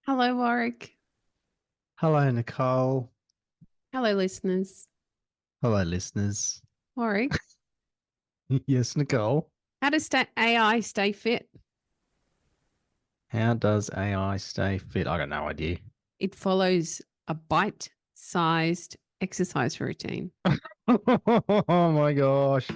Hello, Warwick. Hello, Nicole. Hello, listeners. Hello, listeners. Warwick, Yes, Nicole. how does AI stay fit? How does AI stay fit? I got no idea. It follows a bite-sized exercise routine. Oh my gosh.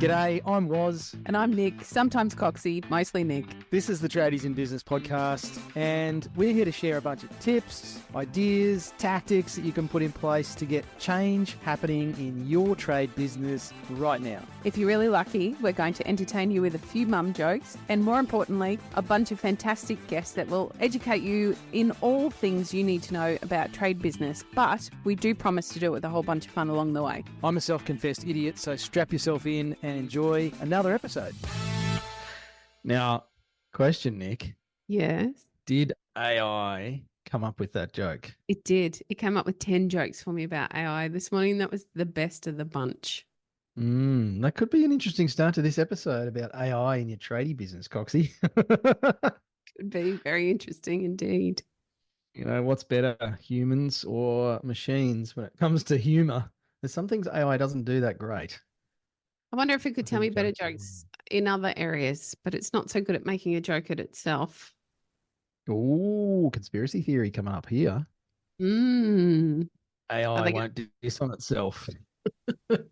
G'day, I'm Waz. And I'm Nic, sometimes Coxie, mostly Nic. This is the Tradies in Business podcast, and we're here to share a bunch of tips, ideas, tactics that you can put in place to get change happening in your trade business right now. If you're really lucky, we're going to entertain you with a few mum jokes and, more importantly, a bunch of fantastic guests that will educate you in all things you need to know about trade business. But we do promise to do it with a whole bunch of fun along the way. I'm a self-confessed idiot, so strap yourself in and enjoy another episode. Now, question, Nick. Yes, Did AI come up with that joke? it did. It came up with 10 jokes for me about AI this morning. That was the best of the bunch. That could be an interesting start to this episode about AI in your tradie business, Coxie. Could be very interesting indeed. What's better, humans or machines when it comes to humor? There's some things AI doesn't do that great. I wonder if it could I tell me think better jokes are jokes in other areas, but it's not so good at making a joke at itself. Oh, conspiracy theory coming up here. Mm. Are AI they won't do this on itself. It's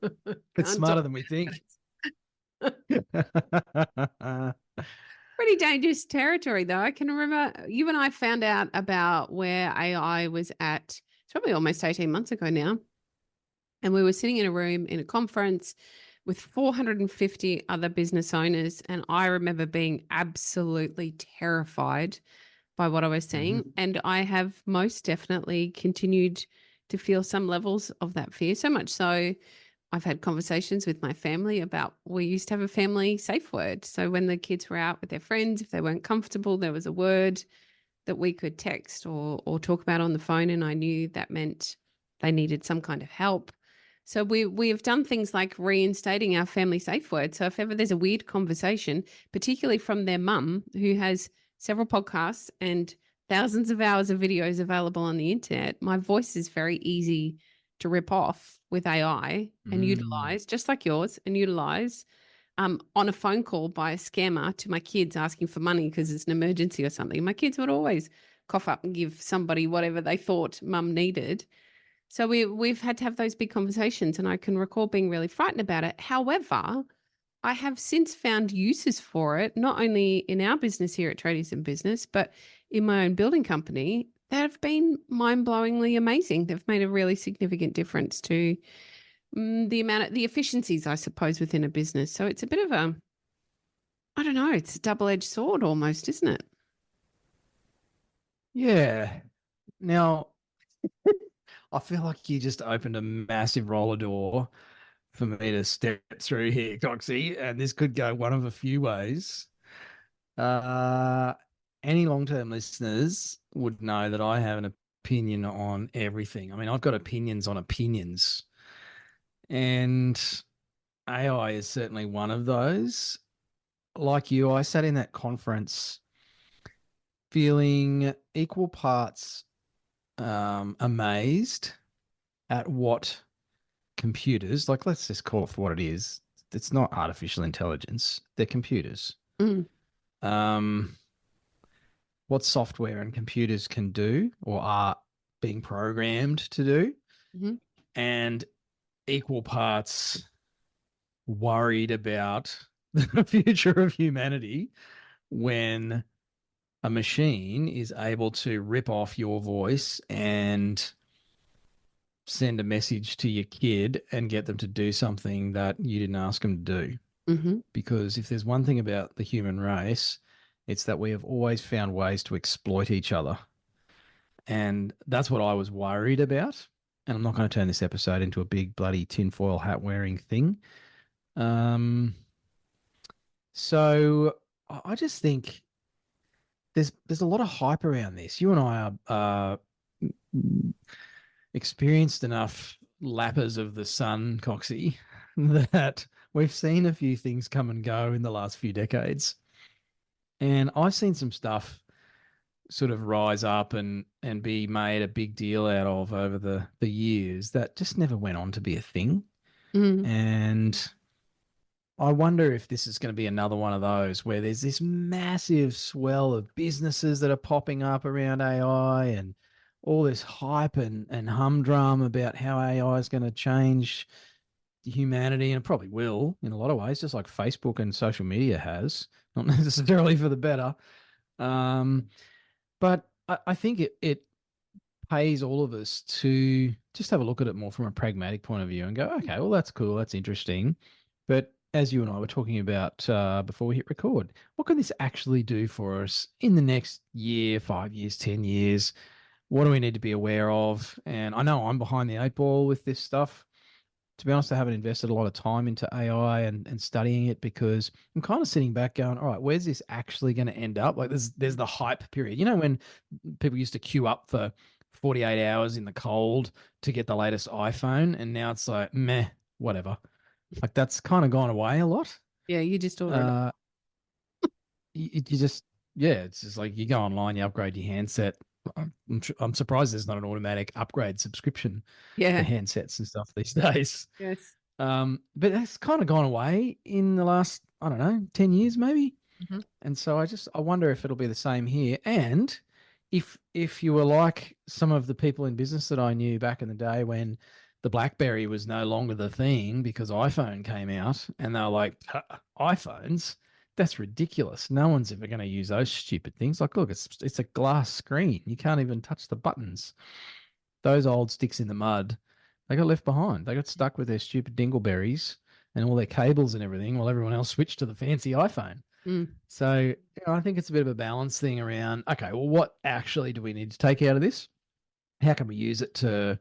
can't smarter talk than we think. Pretty dangerous territory, though. I can remember you and I found out about where AI was at. It's probably almost 18 months ago now. And we were sitting in a room in a conference with 450 other business owners. And I remember being absolutely terrified by what I was seeing. And I have most definitely continued to feel some levels of that fear, so much so I've had conversations with my family about we used to have a family safe word. So when the kids were out with their friends, if they weren't comfortable, there was a word that we could text or talk about on the phone, and I knew that meant they needed some kind of help. So we have done things like reinstating our family safe word. So if ever there's a weird conversation, particularly from their mum, who has several podcasts and thousands of hours of videos available on the internet, my voice is very easy to rip off with AI and utilize, just like yours, and utilize on a phone call by a scammer to my kids asking for money because it's an emergency or something. My kids would always cough up and give somebody whatever they thought mum needed. So we've had to have those big conversations, and I can recall being really frightened about it. However, I have since found uses for it, not only in our business here at Tradies and Business, but in my own building company that have been mind-blowingly amazing. They've made a really significant difference to the efficiencies, I suppose, within a business. So it's a bit of a, I don't know, it's a double-edged sword almost, isn't it? Yeah. Now, I feel like you just opened a massive roller door for me to step through here, Coxie, and this could go one of a few ways. Uh, any long-term listeners would know that I have an opinion on everything. I mean, I've got opinions on opinions, and AI is certainly one of those. Like you, I sat in that conference feeling equal parts amazed at what computers, like let's just call it for what it is. It's not artificial intelligence; they're computers. Mm. Um, what software and computers can do or are being programmed to do, Mm-hmm. and equal parts worried about the future of humanity when a machine is able to rip off your voice and send a message to your kid and get them to do something that you didn't ask them to do. Mm-hmm. Because if there's one thing about the human race, it's that we have always found ways to exploit each other. And that's what I was worried about. And I'm not going to turn this episode into a big bloody tinfoil hat wearing thing. Um, so I just think there's a lot of hype around this. You and I are experienced enough lappers of the sun, Coxie, that we've seen a few things come and go in the last few decades. And I've seen some stuff sort of rise up and be made a big deal out of over the years that just never went on to be a thing. Mm. And I wonder if this is going to be another one of those where there's this massive swell of businesses that are popping up around AI and all this hype and humdrum about how AI is going to change humanity, and it probably will in a lot of ways, just like Facebook and social media has, not necessarily for the better. But I think it pays all of us to just have a look at it more from a pragmatic point of view and go, okay, well, that's cool. That's interesting. But as you and I were talking about before we hit record, what can this actually do for us in the next year, 5 years, 10 years? What do we need to be aware of? And I know I'm behind the eight ball with this stuff. To be honest, I haven't invested a lot of time into AI and studying it because I'm kind of sitting back going, all right, where's this actually going to end up? Like there's the hype period. You know, when people used to queue up for 48 hours in the cold to get the latest iPhone, and now it's like, meh, whatever. Like that's kind of gone away a lot. Yeah, you just ordered it. You just, yeah, it's just like you go online, you upgrade your handset. I'm surprised there's not an automatic upgrade subscription for Yeah. handsets and stuff these days. Yes. But that's kind of gone away in the last, I don't know, 10 years maybe. Mhm. And so I wonder if it'll be the same here. And if you were like some of the people in business that I knew back in the day when the BlackBerry was no longer the thing because iPhone came out, and they were like, iPhones, that's ridiculous. No one's ever going to use those stupid things. Like, look, it's a glass screen. You can't even touch the buttons. Those old sticks in the mud, they got left behind. They got stuck with their stupid dingleberries and all their cables and everything while everyone else switched to the fancy iPhone. Mm. So I think it's a bit of a balance thing around, okay, well, what actually do we need to take out of this? How can we use it to,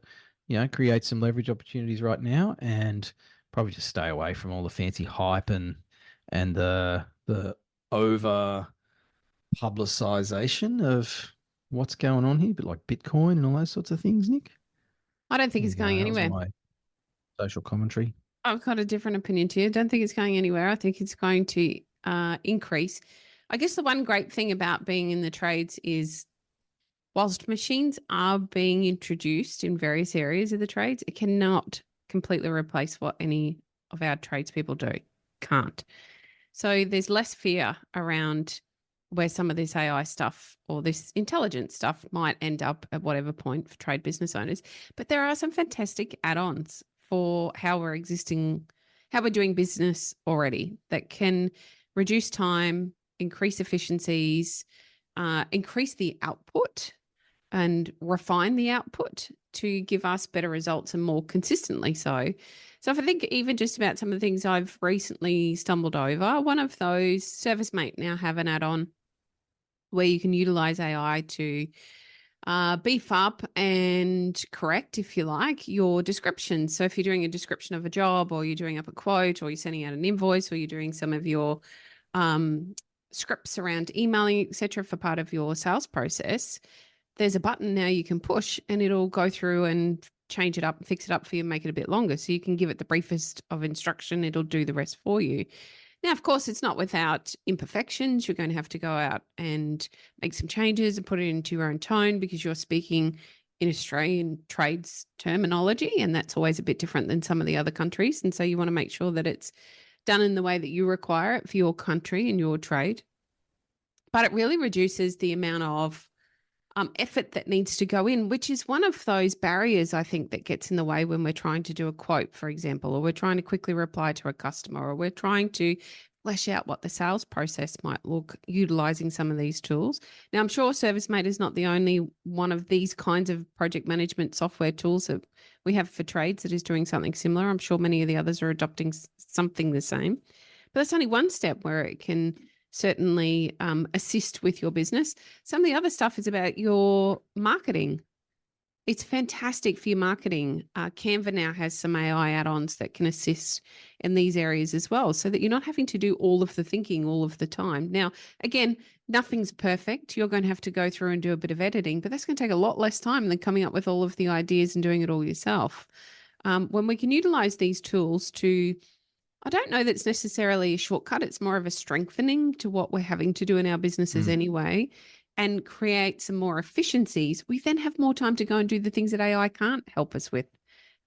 create some leverage opportunities right now, and probably just stay away from all the fancy hype and the over publicization of what's going on here, but like Bitcoin and all those sorts of things, Nick. I don't think There it's you go. going That was anywhere. my social commentary. I've got a different opinion to you. I don't think it's going anywhere. I think it's going to increase. I guess the one great thing about being in the trades is whilst machines are being introduced in various areas of the trades, it cannot completely replace what any of our tradespeople do. Can't. So there's less fear around where some of this AI stuff or this intelligence stuff might end up at whatever point for trade business owners. But there are some fantastic add-ons for how we're doing business already that can reduce time, increase efficiencies, increase the output and refine the output to give us better results and more consistently so. So if I think even just about some of the things I've recently stumbled over, one of those, ServiceMate now have an add-on where you can utilize AI to beef up and correct, if you like, your description. So if you're doing a description of a job, or you're doing up a quote, or you're sending out an invoice, or you're doing some of your scripts around emailing, etc., for part of your sales process, there's a button now you can push and it'll go through and change it up and fix it up for you and make it a bit longer. So you can give it the briefest of instruction. It'll do the rest for you. Now, of course, it's not without imperfections. You're going to have to go out and make some changes and put it into your own tone because you're speaking in Australian trades terminology, and that's always a bit different than some of the other countries. And so you want to make sure that it's done in the way that you require it for your country and your trade. But it really reduces the amount of effort that needs to go in, which is one of those barriers, I think, that gets in the way when we're trying to do a quote, for example, or we're trying to quickly reply to a customer, or we're trying to flesh out what the sales process might look utilizing some of these tools. Now, I'm sure ServiceMate is not the only one of these kinds of project management software tools that we have for trades that is doing something similar. I'm sure many of the others are adopting something the same. But that's only one step where it can certainly assist with your business. Some of the other stuff is about your marketing. It's fantastic for your marketing. Canva now has some AI add-ons that can assist in these areas as well, so that you're not having to do all of the thinking all of the time. Now, again, nothing's perfect. You're going to have to go through and do a bit of editing, but that's going to take a lot less time than coming up with all of the ideas and doing it all yourself. When we can utilize these tools to, I don't know that's necessarily a shortcut. It's more of a strengthening to what we're having to do in our businesses anyway. and create some more efficiencies, we then have more time to go and do the things that AI can't help us with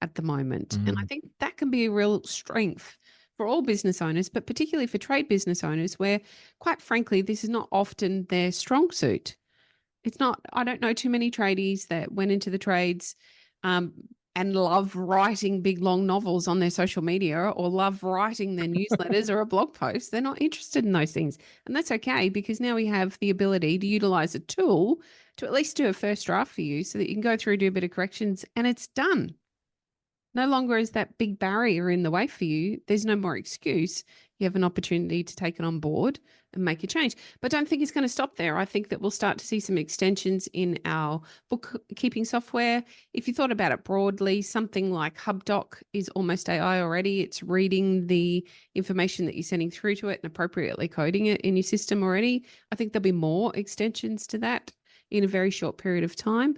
at the moment. And I think that can be a real strength for all business owners, but particularly for trade business owners, where quite frankly, this is not often their strong suit. It's not, I don't know too many tradies that went into the trades and love writing big long novels on their social media or love writing their newsletters or a blog post. They're not interested in those things. And that's okay, because now we have the ability to utilize a tool to at least do a first draft for you so that you can go through, do a bit of corrections, and it's done. No longer is that big barrier in the way for you. There's no more excuse. You have an opportunity to take it on board and make a change. But don't think it's going to stop there. I think that we'll start to see some extensions in our bookkeeping software. If you thought about it broadly, something like HubDoc is almost AI already. It's reading the information that you're sending through to it and appropriately coding it in your system already. I think there'll be more extensions to that in a very short period of time.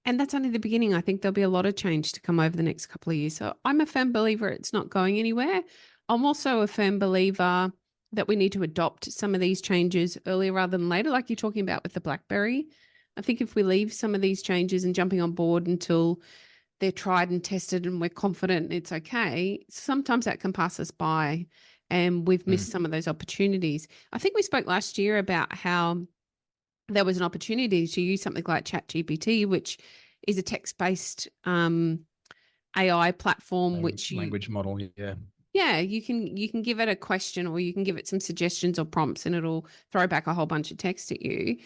And that's only the beginning. I think there'll be a lot of change to come over the next couple of years. So I'm a firm believer it's not going anywhere. I'm also a firm believer that we need to adopt some of these changes earlier rather than later, like you're talking about with the BlackBerry. I think if we leave some of these changes and jumping on board until they're tried and tested and we're confident it's okay, sometimes that can pass us by and we've missed some of those opportunities. I think we spoke last year about how there was an opportunity to use something like ChatGPT, which is a text-based AI platform, which language model, yeah, you can give it a question or you can give it some suggestions or prompts, and it'll throw back a whole bunch of text at you.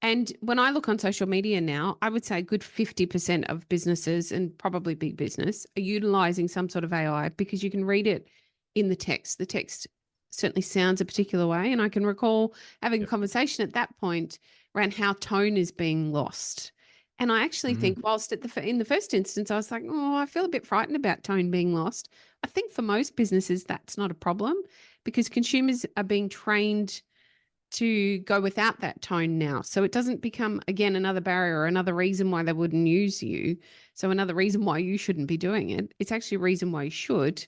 And when I look on social media now, I would say a good 50% of businesses, and probably big business, are utilizing some sort of AI because you can read it in the text. The text certainly sounds a particular way. And I can recall having a conversation at that point around how tone is being lost. And I actually think whilst in the first instance, I was like, oh, I feel a bit frightened about tone being lost. I think for most businesses, that's not a problem because consumers are being trained to go without that tone now. So it doesn't become, again, another barrier or another reason why they wouldn't use you. So another reason why you shouldn't be doing it. It's actually a reason why you should.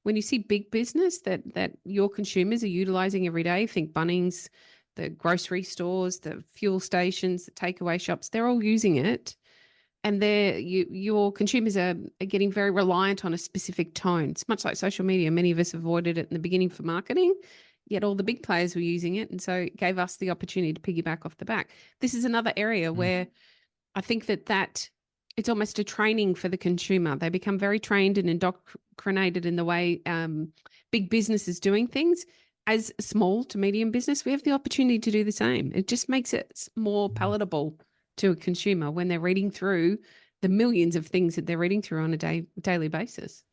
When you see big business that your consumers are utilizing every day, think Bunnings, the grocery stores, the fuel stations, the takeaway shops, they're all using it. And your consumers are getting very reliant on a specific tone. It's much like social media. Many of us avoided it in the beginning for marketing, yet all the big players were using it. And so it gave us the opportunity to piggyback off the back. This is another area where I think that it's almost a training for the consumer. They become very trained and indoctrinated in the way big business is doing things. As a small to medium business, we have the opportunity to do the same. It just makes it more palatable to a consumer when they're reading through the millions of things that they're reading through on a daily basis.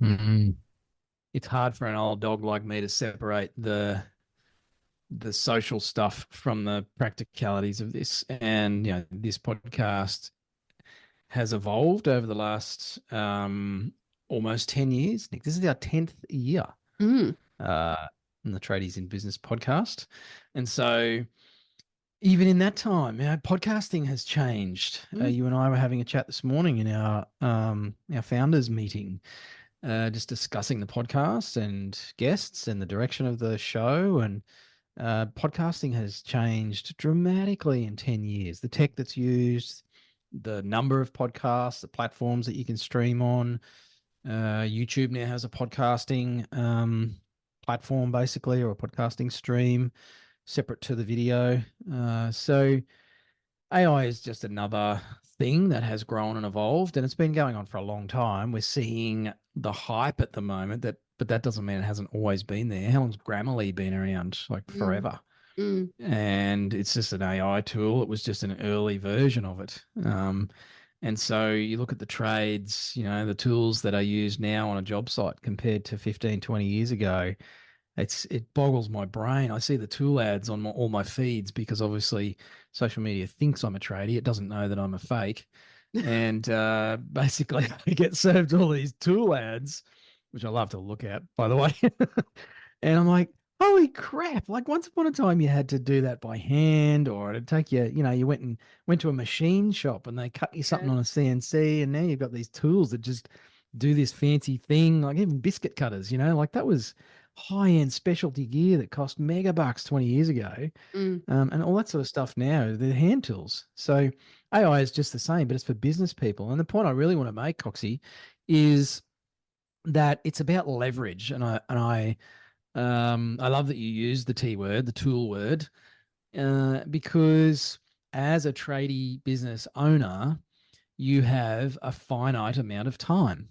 It's hard for an old dog like me to separate the social stuff from the practicalities of this. And, this podcast has evolved over the last almost 10 years. Nick, this is our 10th year in the Tradies in Business podcast. And so even in that time, podcasting has changed. You and I were having a chat this morning in our founders meeting, just discussing the podcast and guests and the direction of the show. And podcasting has changed dramatically in 10 years. The tech that's used, the number of podcasts, the platforms that you can stream on. YouTube now has a podcasting platform, basically, or a podcasting stream separate to the video. So AI is just another thing that has grown and evolved, and it's been going on for a long time. We're seeing the hype at the moment, but that doesn't mean it hasn't always been there. How long's Grammarly been around? Like forever. And it's just an AI tool. It was just an early version of it. And so you look at the trades, the tools that are used now on a job site compared to 15, 20 years ago. It boggles my brain. I see the tool ads on all my feeds because obviously social media thinks I'm a tradie. It doesn't know that I'm a fake. And basically I get served all these tool ads, which I love to look at, by the way. And I'm like, holy crap. Like once upon a time you had to do that by hand, or it'd take you, you went to a machine shop and they cut you something on a CNC, and now you've got these tools that just do this fancy thing, like even biscuit cutters, like that was high-end specialty gear that cost mega bucks 20 years ago, Mm. and all that sort of stuff now. They're hand tools. So AI is just the same, but it's for business people. And the point I really want to make, Coxie, is that it's about leverage. And I love that you use the T word, the tool word, because as a tradie business owner, you have a finite amount of time.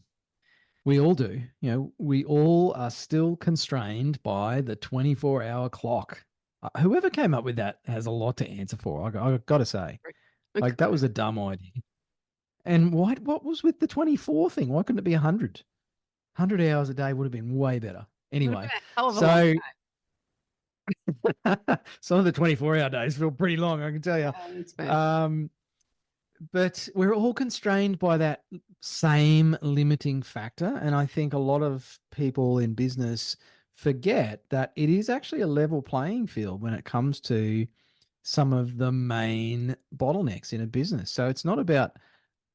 We all do. You know, we all are still constrained by the 24-hour clock. Whoever came up with that has a lot to answer for. I got to say, like, that was a dumb idea. And what was with the 24 thing? Why couldn't it be 100? 100 hours a day would have been way better. Anyway, Hell of a long so some of the 24-hour days feel pretty long, I can tell you. that's fair. But we're all constrained by that same limiting factor. And I think a lot of people in business forget that it is actually a level playing field when it comes to some of the main bottlenecks in a business. So it's not about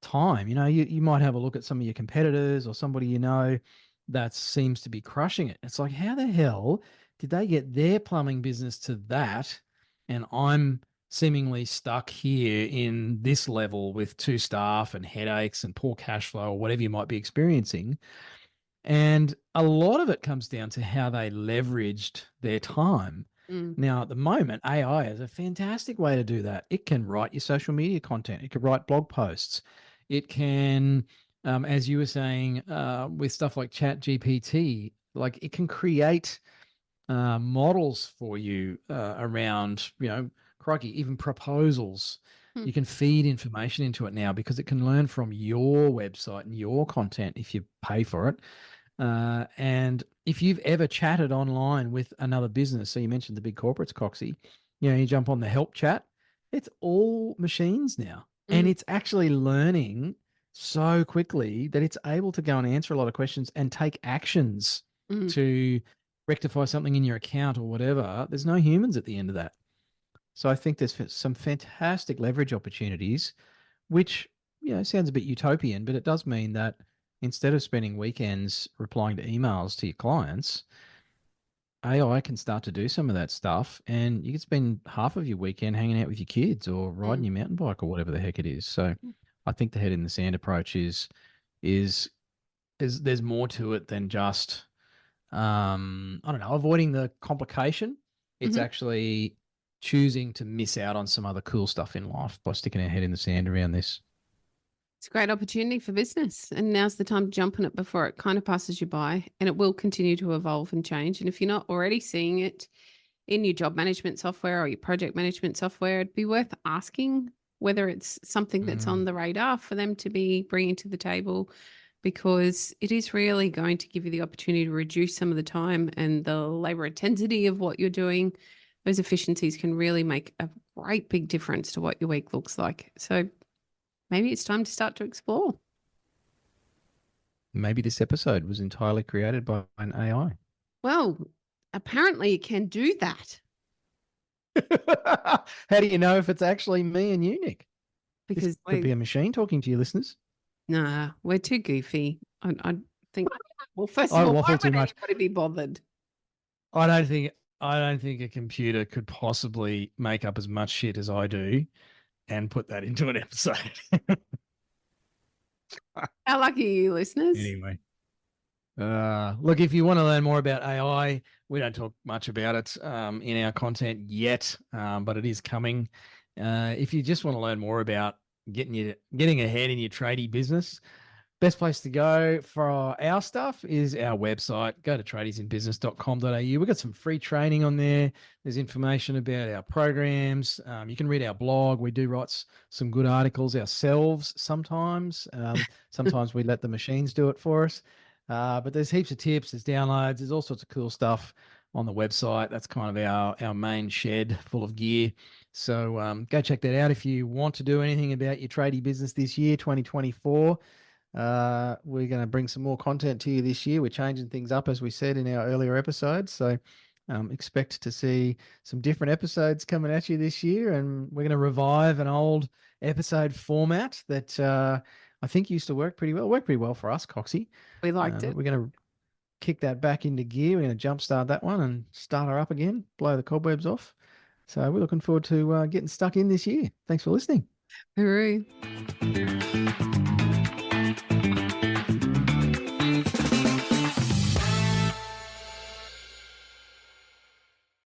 time. You know, you might have a look at some of your competitors or somebody you know that seems to be crushing it. It's like, how the hell did they get their plumbing business to that? And I'm seemingly stuck here in this level with 2 staff and headaches and poor cash flow or whatever you might be experiencing. And a lot of it comes down to how they leveraged their time. Now, at the moment, AI is a fantastic way to do that. It can write your social media content. It can write blog posts. It can, as you were saying, with stuff like Chat GPT, like it can create models for you around, you know, crikey, even proposals. Hmm. You can feed information into it now because it can learn from your website and your content if you pay for it. And if you've ever chatted online with another business, so you mentioned the big corporates, Coxie, you know, you jump on the help chat, it's all machines now. And it's actually learning so quickly that it's able to go and answer a lot of questions and take actions to rectify something in your account or whatever. There's no humans at the end of that. So I think there's some fantastic leverage opportunities, which, you know, sounds a bit utopian, but it does mean that instead of spending weekends replying to emails to your clients, AI can start to do some of that stuff, and you can spend half of your weekend hanging out with your kids or riding your mountain bike or whatever the heck it is. So I think the head in the sand approach is there's more to it than just I don't know, avoiding the complication. It's actually choosing to miss out on some other cool stuff in life by sticking our head in the sand around this. It's a great opportunity for business, and now's the time to jump on it before it kind of passes you by, and it will continue to evolve and change. And if you're not already seeing it in your job management software or your project management software, it'd be worth asking whether it's something that's on the radar for them to be bringing to the table, because it is really going to give you the opportunity to reduce some of the time and the labor intensity of what you're doing. Those efficiencies can really make a great big difference to what your week looks like. So maybe it's time to start to explore. Maybe this episode was entirely created by an AI. Well, apparently it can do that. How do you know if it's actually me and you, Nick? Because This could be a machine talking to your listeners. nah, we're too goofy. I think. Well, first I of all, why waffle would too much. anybody be bothered? I don't think a computer could possibly make up as much shit as I do and put that into an episode. How lucky are you, listeners? Anyway. Look, if you want to learn more about AI, we don't talk much about it in our content yet, but it is coming. If you just want to learn more about getting ahead in your tradie business, best place to go for our stuff is our website. Go to tradiesinbusiness.com.au. We've got some free training on there. There's information about our programs. You can read our blog. We do write some good articles ourselves sometimes. Sometimes we let the machines do it for us. But there's heaps of tips, there's downloads, there's all sorts of cool stuff on the website. That's kind of our main shed full of gear. So go check that out if you want to do anything about your tradie business this year, 2024. We're going to bring some more content to you this year. We're changing things up, as we said in our earlier episodes. So expect to see some different episodes coming at you this year. And we're going to revive an old episode format that I think used to work pretty well. Worked pretty well for us, Coxie. We liked it. We're going to kick that back into gear. We're going to jumpstart that one and start her up again, blow the cobwebs off. So we're looking forward to getting stuck in this year. Thanks for listening. Hooroo.